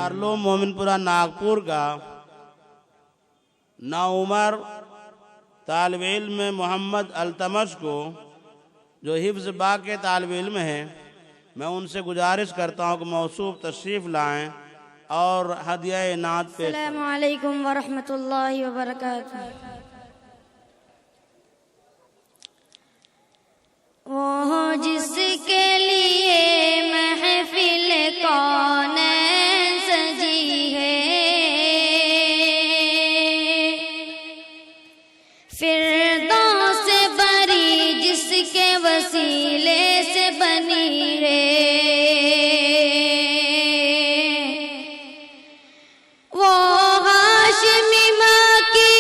دارالعلوم مومنپورہ ناگپور کا نوعمر طالب علم محمد التمش کو جو حفظ با کے طالب علم ہیں، میں ان سے گزارش کرتا ہوں کہ موصوف تشریف لائیں اور ہدیہ عنایت پیش کریں۔ السلام علیکم ورحمۃ اللہ وبرکاتہ۔ وہ جس کے لیے محفل کونین سجی ہے، فردوس سے بری جس کے وسیلے سے بنی ہے، وہ ہاشمی ماں کی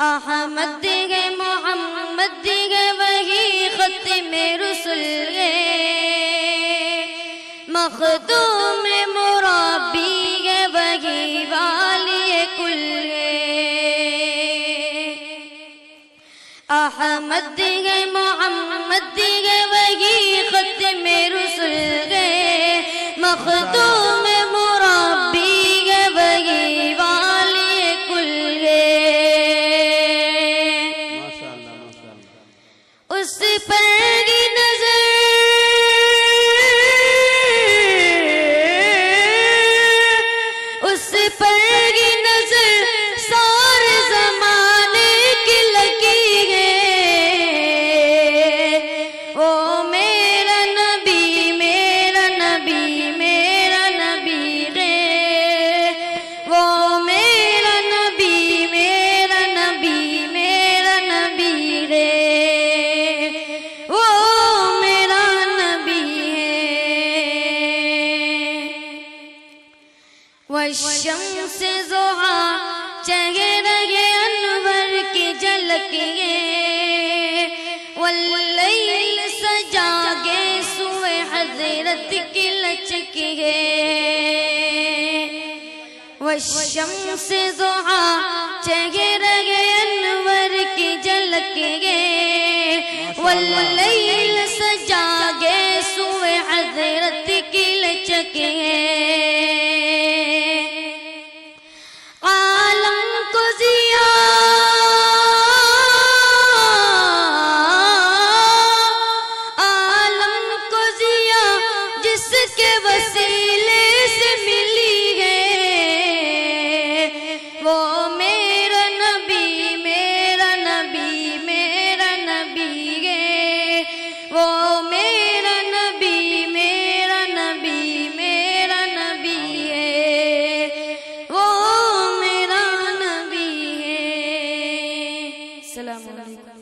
احمد گے محمد گے وہی ختم رسول گے، مخدوم مربی گے وہی والی کل گے۔ احمد گے محمد گے وہی ختم رسول گے، مخدوم مربی گے وہی والی کل گے۔ اس پر کی نظر اس پر کی نظر سارے زمانے کی لگی ہے، او میرا نبی میرا نبی میرا نبی ہے، وہ میرا نبی میرا نبی میرا نبی ہے، والشمس ضحا چہرہ انور کی جھلک گے، واللیل سجا گے سوئے حضرت کی لچک گے۔ والشمس ضحا چہرہ انور کی جھلک گے، واللیل سجا گے سوئے حضرت کی لچک گے۔ السلام علیکم۔